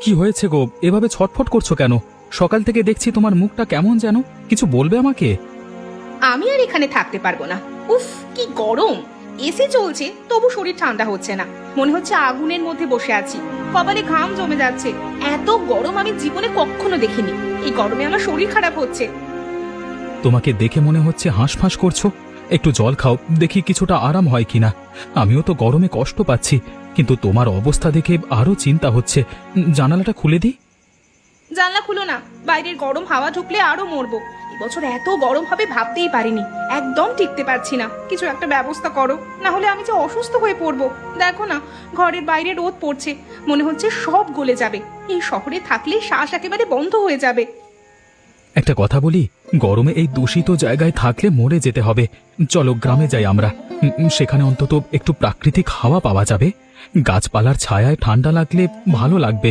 কি হয়েছে গো, এভাবে ছটফট করছো কেন? সকাল থেকে দেখছি তোমার মুখটা কেমন যেন। কিছু বলবে আমাকে? আমি আর এখানে থাকতে পারবো না। উফ, কি গরম! এসি চলছে তবু শরীর ঠান্ডা হচ্ছে না, মনে হচ্ছে আগুনের মধ্যে বসে আছি। কপালে ঘাম জমে যাচ্ছে। এত গরম আমি জীবনে কখনো দেখিনি। এই গরমে আমার শরীর খারাপ হচ্ছে। তোমাকে দেখে মনে হচ্ছে হাঁসফাঁস করছো। একটু জল খাও, দেখি কিছুটা আরাম হয় কিনা। আমিও তো গরমে কষ্ট পাচ্ছি, কিন্তু তোমার অবস্থা দেখে আরো চিন্তা হচ্ছে। জানালাটা খুলে দিই। জানলা খুলো না, বাইরের গরম হাওয়া ঢুকলে আরো মরবো। এবছর এত গরম হবে ভাবতেই পারিনি। একদম টিকতে পারছি না, কিছু একটা ব্যবস্থা করো, না হলে আমি যে অসুস্থ হয়ে পড়বো। দেখো না, ঘরের বাইরে রোদ পড়ছে, মনে হচ্ছে সব গলে যাবে। এই শহরে থাকলে শ্বাস একেবারে বন্ধ হয়ে যাবে। একটা কথা বলি, গরমে এই দূষিত জায়গায় থাকলে মরে যেতে হবে। চলো গ্রামে যাই আমরা। সেখানে অন্তত একটু প্রাকৃতিক হাওয়া পাওয়া যাবে। গাছপালার ছায়ায় ঠান্ডা লাগলে ভালো লাগবে।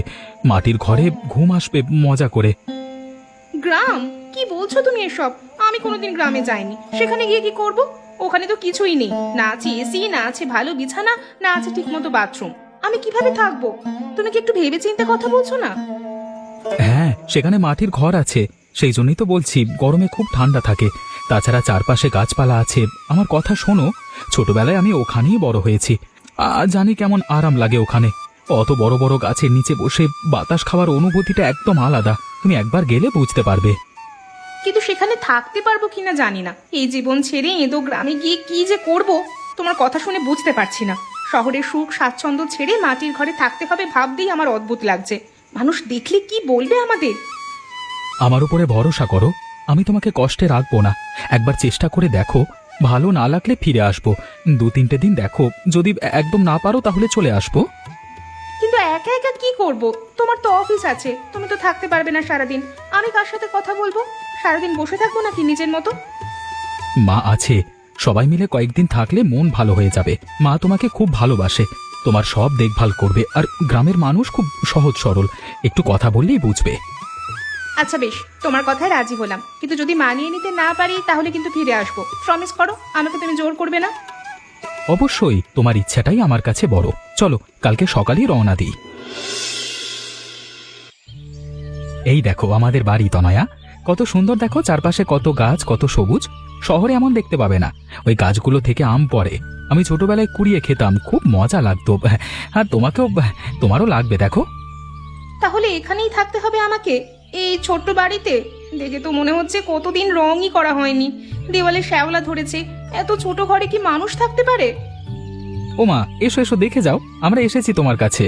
মাটির ঘরে ঘুম আসবে মজা করে। গ্রাম? কি বলছো তুমি এসব? আমি কোনোদিন গ্রামে যাইনি। সেখানে গিয়ে কি করব? ওখানে তো কিছুই নেই, না আছে এসি, না আছে ভালো বিছানা, না আছে ঠিকমতো বাথরুম। আমি কিভাবে থাকবো? তুমি কি একটু ভেবে চিন্তে কথা বলছো না? হ্যাঁ, সেখানে মাটির ঘর আছে, সেই জন্যই তো বলছি গরমে খুব ঠান্ডা থাকে। তাছাড়া চারপাশে গাছপালা আছে। আমার কথা শোনো, ছোটবেলায় আমি ওখানেই বড় হয়েছি। জানি কেমন আরাম লাগে ওখানে। অত বড় বড় গাছের নিচে বসে বাতাস খাওয়ার অনুভূতিটা একদম আলাদা। তুমি একবার গেলে বুঝতে পারবে। কিন্তু সেখানে থাকতে পারবো কিনা জানি না। এই জীবন ছেড়ে এদো গ্রামে গিয়ে কি যে করব, তোমার কথা শুনে বুঝতে পারছি না। শহরের সুখ স্বাচ্ছন্দ্য ছেড়ে মাটির ঘরে থাকতে হবে ভাবতেই আমার অদ্ভুত লাগছে। মানুষ দেখলে কি বলবে আমাদের? আমার উপরে ভরসা করো, আমি তোমাকে কষ্টে রাখবো না। একবার চেষ্টা করে দেখো, ভালো না লাগলে ফিরে আসবো। 2-3টে দিন দেখো, যদি একদম না পারো তাহলে চলে আসবো। কিন্তু একা একা কি করব? তোমার তো অফিস আছে, তুমি তো থাকতে পারবে না সারাদিন। আমি কার সাথে কথা বলবো? সারাদিন বসে থাকবো নাকি নিজের মতো? মা আছে, সবাই মিলে কয়েকদিন থাকলে মন ভালো হয়ে যাবে। মা তোমাকে খুব ভালোবাসে, তোমার সব দেখভাল করবে। আর গ্রামের মানুষ খুব সহজ সরল, একটু কথা বললেই বুঝবে। আচ্ছা বেশ, তোমার কথায় রাজি হলাম, কিন্তু যদি মানিয়ে নিতে না পারি তাহলে কিন্তু ফিরে আসবো। প্রমিস করো, আমাকে তুমি জোর করবে না। অবশ্যই, তোমার ইচ্ছাটাই আমার কাছে বড়। চলো কালকে সকালেই রওনা দিই। এই দেখো আমাদের বাড়ি তনয়া, কত সুন্দর দেখো, চারপাশে কত গাছ, কত সবুজ। শহরে এমন দেখতে পাবে না। ওই গাছগুলো থেকে আম পড়ে, আমি ছোটবেলায় কুড়িয়ে খেতাম, খুব মজা লাগতো। আর তোমারও লাগবে দেখো। তাহলে এখানেই থাকতে হবে আমাকে, এই ছোট্ট বাড়িতে? দেখে তো মনে হচ্ছে কতদিন রঙই করা হয়নি, দেওয়ালে শ্যাওলা ধরেছে। এত ছোট ঘরে কি মানুষ থাকতে পারে? ওমা, এসো এসো, দেখে যাও, আমরা এসেছি তোমার কাছে।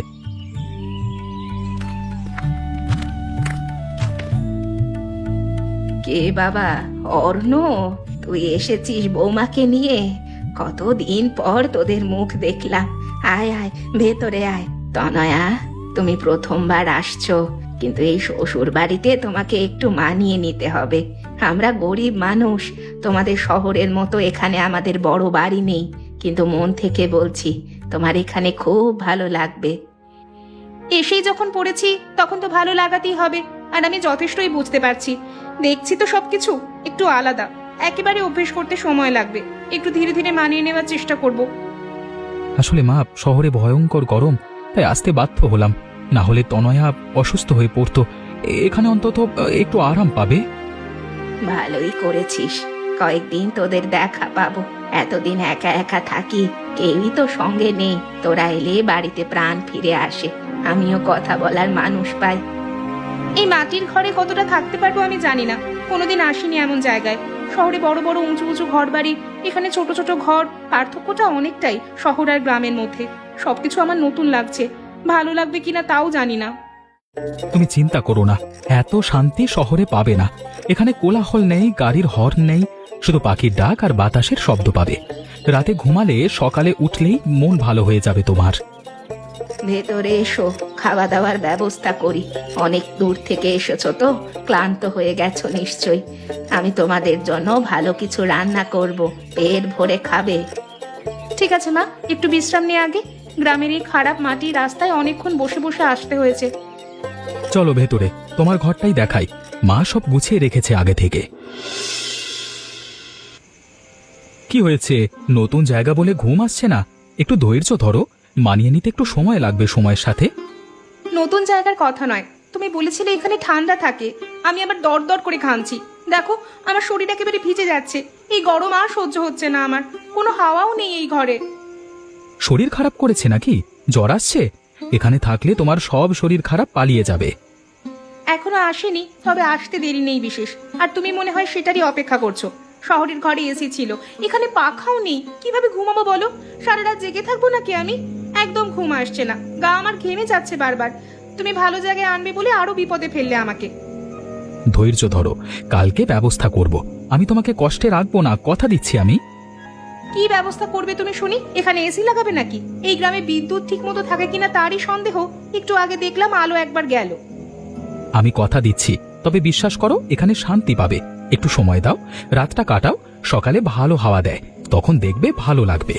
কে বাবা? অর্ণ, তুই এসেছিস বৌমাকে নিয়ে? কতদিন পর তোদের মুখ দেখলাম। আয় আয়, ভেতরে আয়। তনয়া, তুমি প্রথমবার আসছো, কিন্তু এই শ্বশুর বাড়িতে তোমাকে একটু মানিয়ে নিতে হবে। আমরা গরিব মানুষ, তোমাদের শহরের মতো এখানে আমাদের বড় বাড়ি নেই, কিন্তু মন থেকে বলছি তোমার এখানে খুব ভালো লাগবে। এসেই যখন পড়েছি তখন তো ভালো লাগাতেই হবে। আর আমি যথেষ্টই বুঝতে পারছি, দেখছি তো সবকিছু একটু আলাদা। একেবারে অভ্যেস করতে সময় লাগবে, একটু ধীরে ধীরে মানিয়ে নেওয়ার চেষ্টা করব। আসলে মা, শহরে ভয়ঙ্কর গরম, তাই আসতে বাধ্য হলাম। না হলে তনয়া অসুস্থ হয়ে পড়তো। এখানে অন্তত একটু আরাম পাবে। ভালোই করেছিস, কয়েকদিন তোদের দেখা পাবো। এতদিন একা একা থাকি, কেউই তো সঙ্গে নেই। তোরা এলে বাড়িতে প্রাণ ফিরে আসে, আমিও কথা বলার মানুষ পাই। এই মাটির ঘরে কতটা থাকতে পারবো আমি জানি না, কোনোদিন আসিনি এমন জায়গায়। শহরে বড় বড় উঁচু উঁচু ঘর বাড়ি, এখানে ছোট ছোট ঘর। পার্থক্যটা অনেকটাই শহর আর গ্রামের মধ্যে। সবকিছু আমার নতুন লাগছে, ভালো লাগবে কিনা তাও জানি না। তুমি চিন্তা করো না, এত শান্তি শহরে পাবে না। এখানে কোলাহল নেই, গাড়ির হর্ন নেই, শুধু পাখির ডাক আর বাতাসের শব্দ পাবে। রাতে ঘুমালে সকালে উঠলেই মন ভালো হয়ে যাবে তোমার। ভেতরে এসো, খাওয়া দাওয়ার ব্যবস্থা করি। অনেক দূর থেকে এসেছো তো, ক্লান্ত হয়ে গেছো নিশ্চয়ই। আমি তোমাদের জন্য ভালো কিছু রান্না করব, পেট ভরে খাবে। ঠিক আছে মা, একটু বিশ্রাম নিয়ে আগে। গ্রামের এই খারাপ মাটি রাস্তায় অনেকক্ষণ বসে বসে আসতে হয়েছে। চলো ভেতরে, তোমার ঘরটাই দেখাই। মা সব গুছিয়ে রেখেছে আগে থেকে। কি হয়েছে, নতুন জায়গা বলে ঘুম আসছে না? একটু ধৈর্য ধরো, মানিয়ে নিতে একটু সময় লাগবে সময়ের সাথে। নতুন জায়গার কথা নয়, তুমি বলেছিলে এখানে ঠান্ডা থাকে, আমি আবার দরদর করে ঘামছি। দেখো আমার শরীর একেবারে ভিজে যাচ্ছে, এই গরম আর সহ্য হচ্ছে না আমার, কোনো হাওয়াও নেই এই ঘরে। শরীর খারাপ করেছে নাকি? জ্বর আসছে? এখানে থাকলে তোমার সব শরীর খারাপ পালিয়ে যাবে। এখনো আসেনি, তবে আসতে দেরি নেই বিশেষ। আর তুমি মনে হয় সেটারই অপেক্ষা করছো। শহরের ঘরে এসি ছিল, এখানে পাখাও নেই, কিভাবে ঘুমাবো বলো? সারা রাত জেগে থাকবো নাকি আমি? একদম ঘুম আসছে না, গা আমার ঘেমে যাচ্ছে বারবার। তুমি ভালো জায়গায় আনবে বলে আরো বিপদে ফেললে আমাকে। ধৈর্য ধরো, কালকে ব্যবস্থা করব। আমি তোমাকে কষ্টে রাখবো না, কথা দিচ্ছি আমি। কি ব্যবস্থা করবে তুমি শুনি? এখানে এসি লাগাবে নাকি? এই গ্রামে বিদ্যুৎ ঠিক মতো থাকে কিনা তারই সন্দেহ। একটু আগে দেখলাম আলো একবার গেল। আমি কথা দিচ্ছি, তবে বিশ্বাস করো এখানে শান্তি পাবে। একটু সময় দাও, রাতটা কাটাও, সকালে ভালো হাওয়া দেয়, তখন দেখবে ভালো লাগবে।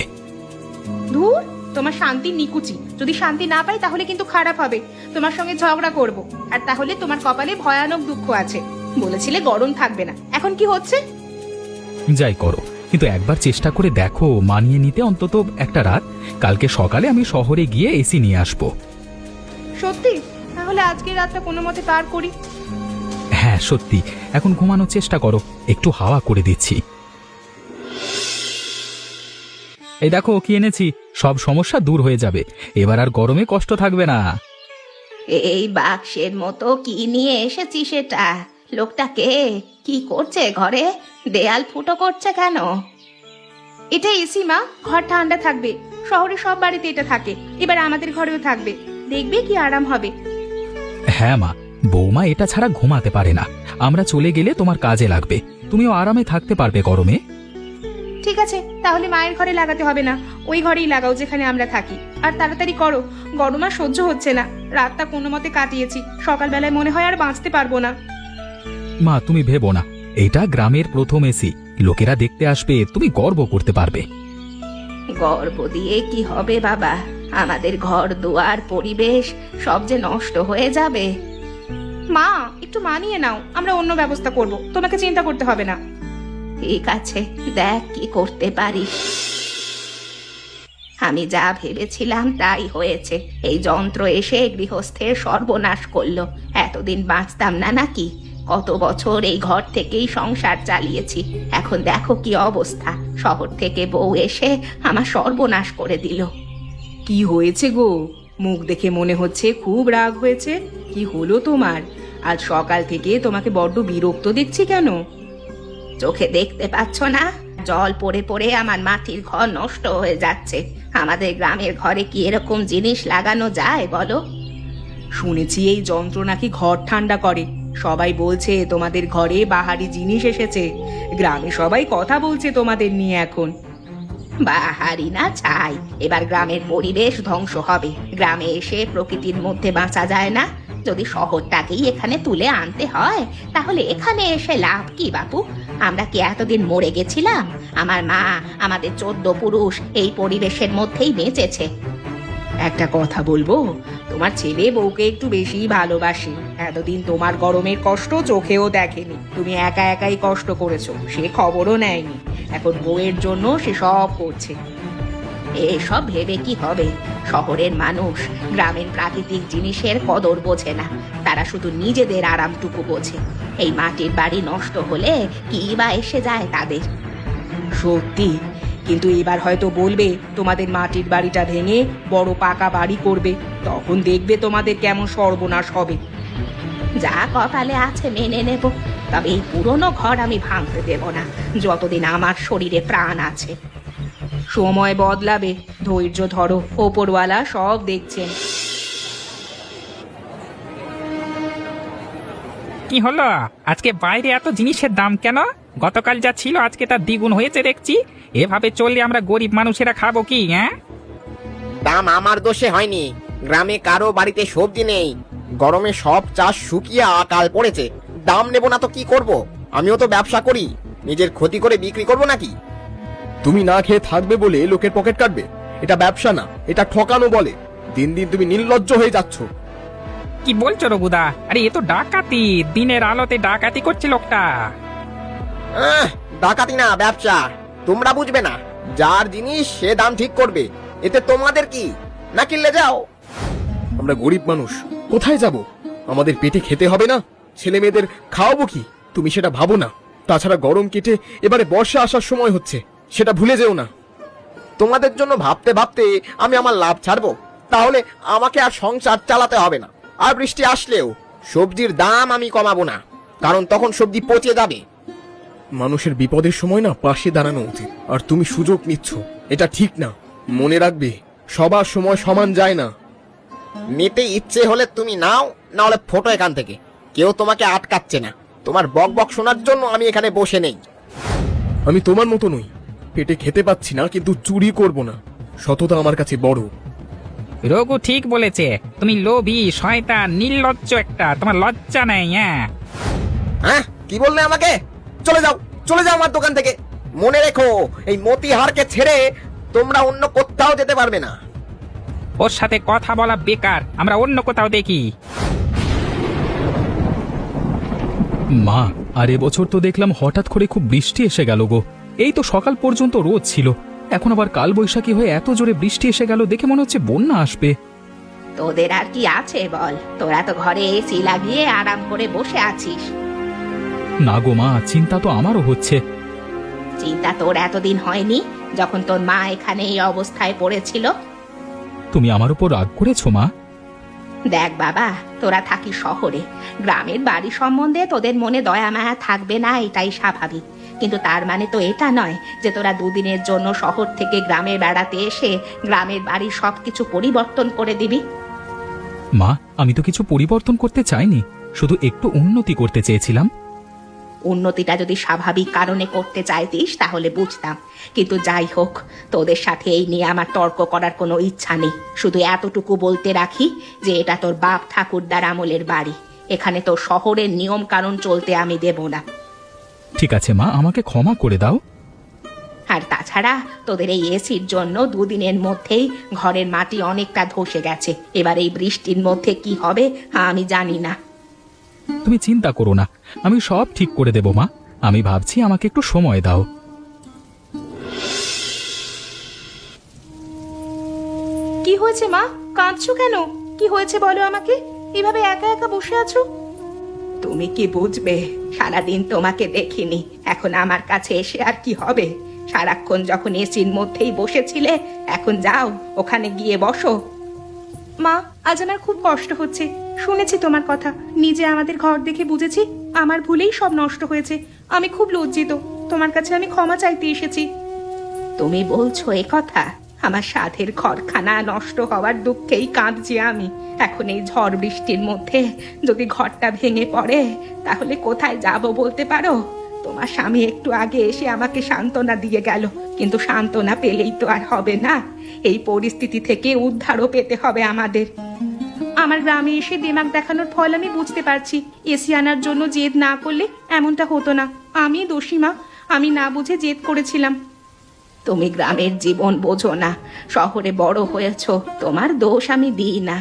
ধুর, তোমার শান্তি নিকুচি। যদি শান্তি না পাই তাহলে কিন্তু খারাপ হবে। তোমার সঙ্গে ঝগড়া করব, আর তাহলে তোমার কপালে ভয়ানক দুঃখ আছে। বলেছিলে গরম থাকবে না, এখন কি হচ্ছে? যাই করো, কিন্তু একবার চেষ্টা করে দেখো মানিয়ে নিতে অন্তত একটা রাত। কালকে সকালে আমি শহরে গিয়ে এসি নিয়ে আসবো। সত্যি? তাহলে আজকের রাতটা কোনো মতে পার করি। হ্যাঁ সত্যি, এখন ঘুমানোর চেষ্টা করো, একটু হাওয়া করে দিচ্ছি। এই দেখো কি এনেছি, সব সমস্যা দূর হয়ে যাবে, এবার আর গরমে কষ্ট থাকবে না। এই বাক্সের মতো কি নিয়ে এসেছি সেটা? লোকটা কে? কি করছে ঘরে? দেয়াল ফুটো করছে কেন? এটা এসি মা, ঘর ঠান্ডা থাকবে। শহরে সব বাড়িতে এটা থাকে, এবার আমাদের ঘরেও থাকবে, দেখবে কি আরাম হবে। হ্যাঁ মা, বৌমা এটা ছাড়া ঘুমাতে পারে না, আমরা চলে গেলে তোমার কাজে লাগবে, তুমিও আরামে থাকতে পারবে গরমে। ঠিক আছে, তাহলে মায়ের ঘরে লাগাতে হবে না, ওই ঘরেই লাগাও যেখানে আমরা থাকি। আর তাড়াতাড়ি করো, গরম আর সহ্য হচ্ছে না। রাতটা কোনো মতে কাটিয়েছি, সকালবেলায় মনে হয় আর বাঁচতে পারবো না। মা তুমি ভেবো না, এটা গ্রামের প্রথম এসি, লোকেরা দেখতে আসবে, তুমি গর্ব করতে পারবে। গর্ব দিয়ে কি হবে বাবা? আমাদের ঘর দুয়ার পরিবেশ সব যে নষ্ট হয়ে যাবে। মা একটু মানিয়ে নাও, আমরা অন্য ব্যবস্থা করব, তোমাকে চিন্তা করতে হবে না। ঠিক আছে, দেখ কি করতে পারিস। আমি যা ভেবেছিলাম তাই হয়েছে। এই যন্ত্র এসে গৃহস্থের সর্বনাশ করলো। এতদিন বাঁচতাম না নাকি? কত বছর এই ঘর থেকেই সংসার চালিয়েছি, এখন দেখো কি অবস্থা। শহর থেকে বউ এসে আমার সর্বনাশ করে দিল। কি হয়েছে গো? মুখ দেখে মনে হচ্ছে খুব রাগ হয়েছে। কি হলো তোমার? আজ সকাল থেকে তোমাকে বড্ড বিরক্ত দেখছি কেন? চোখে দেখতে পাচ্ছ না? জল পড়ে পড়ে আমার মাটির ঘর নষ্ট হয়ে যাচ্ছে। আমাদের গ্রামের ঘরে কি এরকম জিনিস লাগানো যায় বলো? শুনেছি এই যন্ত্র নাকি ঘর ঠান্ডা করে। সবাই বলছে তোমাদের ঘরে বাহারি জিনিস এসেছে। গ্রামে সবাই কথা বলছে তোমাদের নিয়ে এখন। বাহারি না চাই, এবার গ্রামের পরিবেশ ধ্বংস হবে। গ্রামে এসে প্রকৃতির মধ্যে বাঁচা যায় না। যদি শহরটাকেই এখানে তুলে আনতে হয় তাহলে এখানে এসে লাভ কি বাপু? আমরা কি এতদিন মরে গেছিলাম? আমার মা, আমাদের 14 পুরুষ এই পরিবেশের মধ্যেই বেঁচেছে। একটা কথা বলবো, তোমার ছেলে বউকে একটু বেশি ভালোবাসে। এতদিন তোমার গরমের কষ্ট চোখেও দেখেনি, তুমি একা একাই কষ্ট করেছো, সে খবরও নেয়নি। এখন বউয়ের জন্য সে সব করছে। এসব ভেবে কি হবে? শহরের মানুষ গ্রামের প্রাকৃতিক জিনিসের কদর বোঝে না, তারা শুধু নিজেদের আরামটুকু বোঝে। এই মাটির বাড়ি নষ্ট হলে কি বা এসে যায় তাদের? সত্যি, কিন্তু এবার হয়তো বলবে তোমাদের মাটির বাড়িটা ভেঙে বড় পাকা বাড়ি করবে, তখন দেখবে তোমাদের কেমন সর্বনাশ হবে। যা কপালে আছে মেনে নেব, তবে এই পুরনো ঘর আমি ভাঙতে দেব না যতদিন আমার শরীরে প্রাণ আছে। সময় বদলাবে, ধৈর্য ধরো, ওপরওয়ালা সব দেখছেন। কি হলো আজকে বাইরে এত জিনিসের দাম কেন? গতকাল যা ছিল আজকে তার দ্বিগুণ হয়েছে দেখছি। এভাবে চললে আমরা গরিব মানুষেরা খাবো কি? হ্যাঁ, দাম আমার দোষে হয়নি, গ্রামে কারো বাড়িতে সবজি নেই, গরমে সব চাষ শুকিয়ে আকাল পড়েছে। দাম নেব না তো কি করব? আমিও তো ব্যবসা করি, নিজের ক্ষতি করে বিক্রি করব নাকি? তুমি না খেয়ে থাকবে বলে লোকের পকেট কাটবে? এটা ব্যবসা না, এটা ঠকানো বলে। দিন দিন তুমি নির্লজ্জ হয়ে যাচ্ছ। কি বলছো রঘুদা? আরে এ তো ডাকাতি, দিনের আলোতে ডাকাতি করছে লোকটা। ডাকাতি না, ব্যবসা। তোমরা বুঝবে না, যার জিনিস সে দাম ঠিক করবে, এতে তোমাদের কি? না কিনলে যাও। আমরা গরিব মানুষ, কোথায় যাব? আমাদের পেটে খেতে হবে না? ছেলে মেয়েদের খাওয়াবো কি? তুমি সেটা ভাবো না। তাছাড়া গরম কেটে এবারে বর্ষা আসার সময় হচ্ছে, সেটা ভুলে যেও না। তোমাদের জন্য ভাবতে ভাবতে আমি আমার লাভ ছাড়বো? তাহলে আমাকে আর সংসার চালাতে হবে না। আর বৃষ্টি আসলেও সবজির দাম আমি কমাবো না, কারণ তখন সবজি পচে যাবে। মানুষের বিপদের সময় না পাশে দাঁড়ানো উচিত, আর তুমি সুযোগ নিচ্ছ, এটা ঠিক না। মনে রাখবে, সবার সময় সমান যায় না। নিতে ইচ্ছে হলে তুমি নাও, না হলে ফটো এখান থেকে। কেউ তোমাকে আটকাচ্ছে না। তোমার বক বক শোনার জন্য আমি এখানে বসে নেই। আমি তোমার মতো নই, পেটে খেতে পাচ্ছি না কিন্তু চুরি করব না। সততা আমার কাছে বড়। রঘু ঠিক বলেছে, তুমি লোভী, শয়তান, নির্লজ্জ একটা, তোমার লজ্জা নেই। হ্যাঁ, কি বললে আমাকে? চলে যাও, চলে যাও আমার দোকান থেকে। মনে রেখো, এই মতিহারকে ছেড়ে তোমরা অন্য কোথাও যেতে পারবে না। ওর সাথে কথা বলা বেকার, আমরা অন্য কোথাও দেখি। মা, আর এবছর তো দেখলাম হঠাৎ করে খুব বৃষ্টি এসে গেল গো। এই তো সকাল পর্যন্ত রোদ ছিল, এখন আবার কাল বৈশাখী হয়ে এত জোরে বৃষ্টি এসে গেল, দেখে মনে হচ্ছে বন্যা আসবে। তোদের আর কি আছে বল? তোরা তো ঘরে এসি লাগিয়ে আরাম করে বসে আছিস। না গো মা, চিন্তা তো আমারও হচ্ছে। চিন্তা তোর এতদিন হয়নি, যখন তোর মা এখানে এই অবস্থায় পড়েছিল? তুমি আমার উপর রাগ করেছো মা? দেখ বাবা, তোরা থাকিস শহরে, গ্রামের বাড়ি সম্বন্ধে তোদের মনে দয়া মায়া থাকবে না, এটাই স্বাভাবিক। কিন্তু তার মানে তো এটা নয় যে তোরা দুদিনের জন্য শহর থেকে গ্রামে বেড়াতে এসে গ্রামের বাড়ির সবকিছু পরিবর্তন করে দিবি। মা, আমি তো কিছু পরিবর্তন করতে চাইনি, শুধু একটু উন্নতি করতে চেয়েছিলাম। উন্নতিটা যদি স্বাভাবিক কারণে করতে চাইতিস তাহলে বুঝতাম, কিন্তু যাই হোক, তোদের সাথে এই নিয়ে আমার তর্ক করার কোনো ইচ্ছা নেই। শুধু এতটুকু বলতে রাখি যে এটা তোর বাপ ঠাকুরদার আমলের বাড়ি, এখানে তোর শহরের নিয়ম কানুন চলতে আমি দেব না। ঠিক আছে মা, আমাকে ক্ষমা করে দাও। আর তাছাড়া তোদের এই এসির জন্য দুদিনের মধ্যেই ঘরের মাটি অনেকটা ধসে গেছে। এবার এই বৃষ্টির মধ্যে কি হবে আমি জানি না। তুমি চিন্তা করো না, আমি সব ঠিক করে দেব মা। আমি ভাবছি আমাকে একটু সময় দাও। কি হয়েছে মা? কাঁদছো কেন? কি হয়েছে বলো আমাকে, এভাবে একা একা বসে আছো? তুমি কি বুঝবে? সারাদিন তোমাকে দেখিনি, এখন আমার কাছে এসে আর কি হবে? সারাক্ষণ যখন এসির মধ্যেই বসেছিলে, এখন যাও ওখানে গিয়ে বসো। মা, আজ আমার খুব কষ্ট হচ্ছে। শুনেছি তোমার কথা, নিজে আমাদের ঘর দেখে বুঝেছি আমার ভুলেই সব নষ্ট হয়েছে। আমি খুব লজ্জিত, তোমার কাছে আমি ক্ষমা চাইতে এসেছি। তুমি বলছো এ কথা? আমার সাধের ঘরখানা নষ্ট হওয়ার দুঃখেই কাঁদছি আমি। এখন এই ঝড় বৃষ্টির মধ্যে যদি ঘরটা ভেঙে পড়ে তাহলে কোথায় যাব বলতে পারো? তোমার স্বামী একটু আগে এসে আমাকে সান্ত্বনা দিয়ে গেল, কিন্তু সান্ত্বনা পেলেই তো আর হবে না। এই পরিস্থিতি থেকে উদ্ধারও পেতে হবে আমাদের। আমার গ্রামে এসে দিমাগ দেখানোর ফল আমি বুঝতে পারছি। এসি আনার জন্য জেদ না করলে এমনটা হতো না। আমি দোষী মা, আমি না বুঝে জেদ করেছিলাম। তুমি গ্রামের জীবন বোঝো না, শহরে বড় হয়েছো, তোমার দোষ আমি দিই না।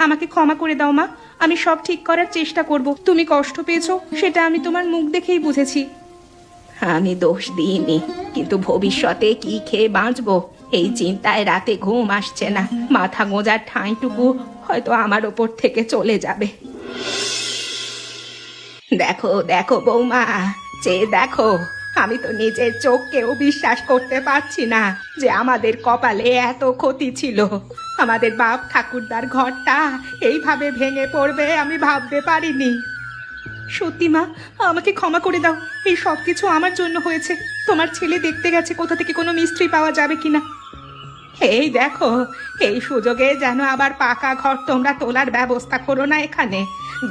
আমাকে ক্ষমা করে দাও মা, আমি সব ঠিক করার চেষ্টা করব। তুমি কষ্ট পেয়েছো সেটা আমি তোমার মুখ দেখেই বুঝেছি। আমি দোষ দিইনি, কিন্তু ভবিষ্যতে কি খেয়ে বাঁচবো এই চিন্তায় রাতে ঘুম আসছে না। মাথা গোঁজার ঠাঁইটুকু হয়তো আমার ওপর থেকে চলে যাবে। দেখো দেখো বৌমা, চেয়ে দেখো, আমি তো নিজের চোখকেও বিশ্বাস করতে পারছি না যে আমাদের কপালে এত ক্ষতি ছিল। আমাদের বাপ ঠাকুরদার ঘরটা এইভাবে ভেঙে পড়বে আমি ভাবতে পারিনি। সত্যি মা, আমাকে ক্ষমা করে দাও। এই সব কিছু আমার জন্য হয়েছে। তোমার ছেলে দেখতে গেছে কোথা থেকে কোনো মিস্ত্রি পাওয়া যাবে কিনা। এই দেখো, এই সুযোগে যেন আবার পাকা ঘর তোমরা তোলার ব্যবস্থা করো না এখানে।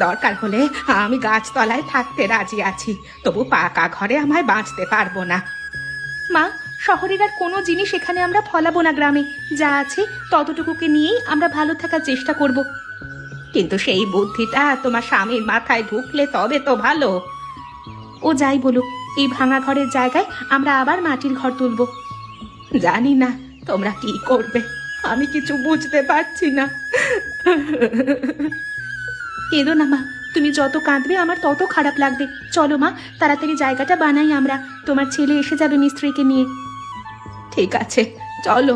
দরকার হলে আমি গাছতলায় থাকতে রাজি আছি, তবু পাকা ঘরে আমায় বাঁচতে পারবো না। মা, শহরের আর কোনো জিনিস এখানে আমরা ফলাবো না, গ্রামে যা আছে ততটুকুকে নিয়েই আমরা ভালো থাকার চেষ্টা করব। কিন্তু সেই বুদ্ধিটা তোমার স্বামীর মাথায় ঢুকলে তবে তো ভালো। ও যাই বলুক, এই ভাঙা ঘরের জায়গায় আমরা আবার মাটির ঘর তুলব। জানি না তোমরা কি করবে, আমি কিছু বুঝতে পারছি না। কেঁদো না মা, তুমি যত কাঁদবে আমার তত খারাপ লাগবে। চলো মা, তাড়াতাড়ি জায়গাটা বানাই আমরা, তোমার ছেলে এসে যাবে মিস্ত্রিকে নিয়ে। ঠিক আছে, চলো।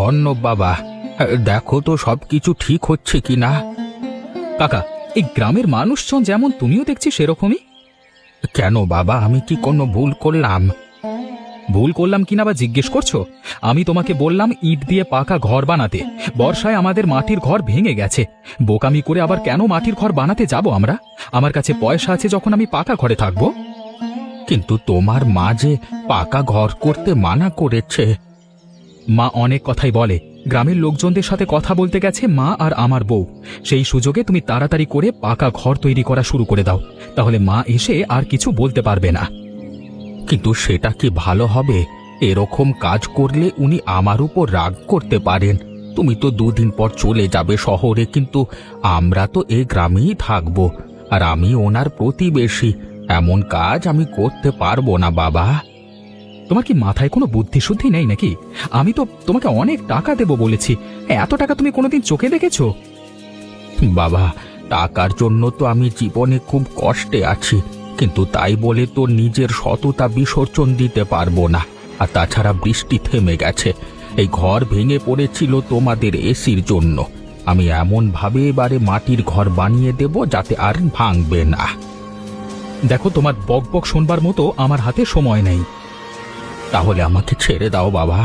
অর্ণব বাবা, দেখো তো সবকিছু ঠিক হচ্ছে কি না। কাকা, এই গ্রামের মানুষজন যেমন তুমিও দেখছি সেরকমই। কেন বাবা, আমি কি কোনো ভুল করলাম? ভুল করলাম কিনা বা জিজ্ঞেস করছো? আমি তোমাকে বললাম ইট দিয়ে পাকা ঘর বানাতে। বর্ষায় আমাদের মাটির ঘর ভেঙে গেছে। বোকামি করে আবার কেন মাটির ঘর বানাতে যাব আমরা? আমার কাছে পয়সা আছে যখন আমি পাকা ঘরে থাকবো। কিন্তু তোমার মা যে পাকা ঘর করতে মানা করেছে। মা অনেক কথাই বলে। গ্রামের লোকজনদের সাথে কথা বলতে গেছে মা আর আমার বউ। সেই সুযোগে তুমি তাড়াতাড়ি করে পাকা ঘর তৈরি করা শুরু করে দাও, তাহলে মা এসে আর কিছু বলতে পারবে না। কিন্তু সেটা কি ভালো হবে? এরকম কাজ করলে উনি আমার উপর রাগ করতে পারেন। তুমি তো 2 দিন পর চলে যাবে শহরে, কিন্তু আমরা তো এই গ্রামেই থাকবো, আর আমি ওনার প্রতিবেশী। এমন কাজ আমি করতে পারবো না বাবা। তোমার কি মাথায় কোনো বুদ্ধি শুদ্ধি নেই নাকি? আমি তো তোমাকে অনেক টাকা দেবো বলেছি। এত টাকা তুমি কোনোদিন চোখে দেখেছো? বাবা, টাকার জন্য তো আমি জীবনে খুব কষ্টে আছি, কিন্তু তাই বলে তো নিজের সততা বিসর্জন দিতে পারবো না। আর তাছাড়া বৃষ্টি থেমে গেছে, এই ঘর ভেঙে পড়েছিল তোমাদের এসির জন্য। আমি এমন ভাবে এবারে মাটির ঘর বানিয়ে দেব যাতে আর ভাঙবে না। দেখো, তোমার বকবক শোনবার মতো আমার হাতে সময় নেই। তাহলে আমাকে ছেড়ে দাও বাবা।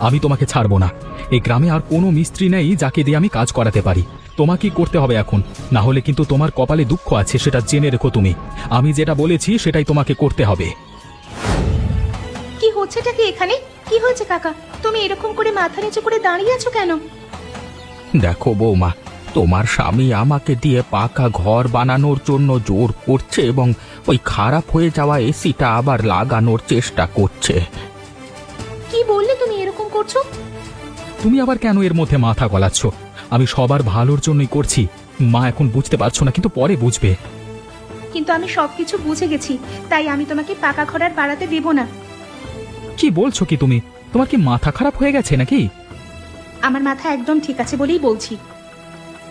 আমি তোমাকে ছাড়বো না। এই গ্রামে আর কোনো মিস্ত্রি নেই যাকে দিয়ে আমি কাজ করাতে পারি। তোমাকেই করতে হবে এখন, না হলে কিন্তু তোমার কপালে দুঃখ আছে, সেটা জেনে রেখো তুমি। আমি যেটা বলেছি সেটাই তোমাকে করতে হবে। কি হচ্ছেটা কি এখানে? কি হয়েছে কাকা? তুমি এরকম করে মাথা নিচু করে দাঁড়িয়ে আছো কেন? দেখো বৌমা, তোমার স্বামী আমাকে দিয়ে পাকা ঘর বানানোর জন্য জোর করছে এবং ওই খারাপ হয়ে যাওয়া এসিটা আবার লাগানোর চেষ্টা করছে। কি বললে তুমি এরকম করছো? তুমি আবার কেন এর মধ্যে মাথা গলাচ্ছ? আমি সবার ভালোর জন্যই করছি। মা এখন বুঝতে পারছো না, কিন্তু পরে বুঝবে। কিন্তু আমি সবকিছু বুঝে গেছি, তাই আমি তোমাকে পাকা ঘর আর বাড়াতে দেব না। কি বলছো কি তুমি? তোমার কি মাথা খারাপ হয়ে গেছে নাকি? আমার মাথা একদম ঠিক আছে বলেই বলছি।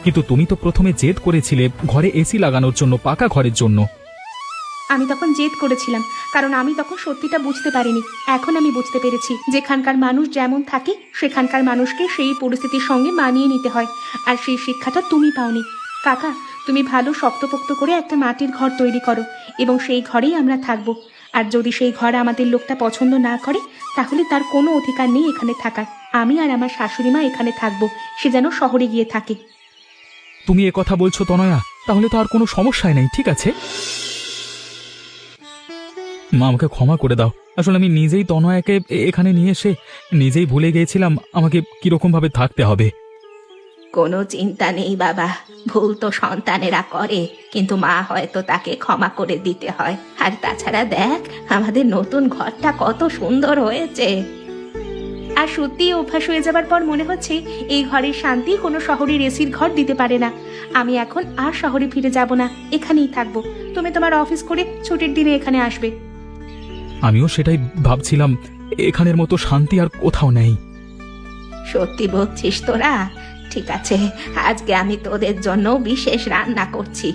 কিন্তু তুমি তো প্রথমে জেদ করেছিলে ঘরে এসি লাগানোর জন্য, পাকা ঘরের জন্য। আমি তখন জেদ করেছিলাম, কারণ আমি তখন সত্যিটা বুঝতে পারিনি। এখন আমি বুঝতে পেরেছি, যেখানকার মানুষ যেমন থাকে সেখানকার মানুষকে সেই পরিস্থিতির সঙ্গে মানিয়ে নিতে হয়। আর সেই শিক্ষাটা তুমি পাওনি। কাকা, তুমি ভালো শক্তপোক্ত করে একটা মাটির ঘর তৈরি করো এবং সেই ঘরেই আমরা থাকবো। আর যদি সেই ঘর আমাদের লোকটা পছন্দ না করে, তাহলে তার কোনো অধিকার নেই এখানে থাকার। আমি আর আমার শাশুড়ি মা এখানে থাকবো, সে যেন শহরে গিয়ে থাকে। তুমি এ কথা বলছো তনয়া? তাহলে তো আর কোনো সমস্যাই নেই, ঠিক আছে? মা, আমাকে ক্ষমা করে দাও। আসলে আমি নিজেই তনয়াকে এখানে নিয়ে এসে নিজেই ভুলে গিয়েছিলাম আমাকে কিরকম ভাবে থাকতে হবে। কোনো চিন্তা নেই বাবা, ভুল তো সন্তানেরা করে, কিন্তু মা হয়তো তাকে ক্ষমা করে দিতে হয়। আর তাছাড়া দেখ, আমাদের নতুন ঘরটা কত সুন্দর হয়েছে। আর সত্যি অভ্যাস হয়ে যাবার পর মনে হচ্ছে এই ঘরের শান্তি কোনো শহরের এসির ঘর দিতে পারে না। আমি এখন আর শহরে ফিরে যাব না, এখানেই থাকবো। তুমি তোমার অফিস করে ছুটির দিনে এখানে আসবে। আমিও সেটাই ভাবছিলাম, এখানের মতো শান্তি আর কোথাও নেই। সত্যি বলছিস তোরা? ঠিক আছে, আজকে আমি তোদের জন্য বিশেষ রান্না করছি।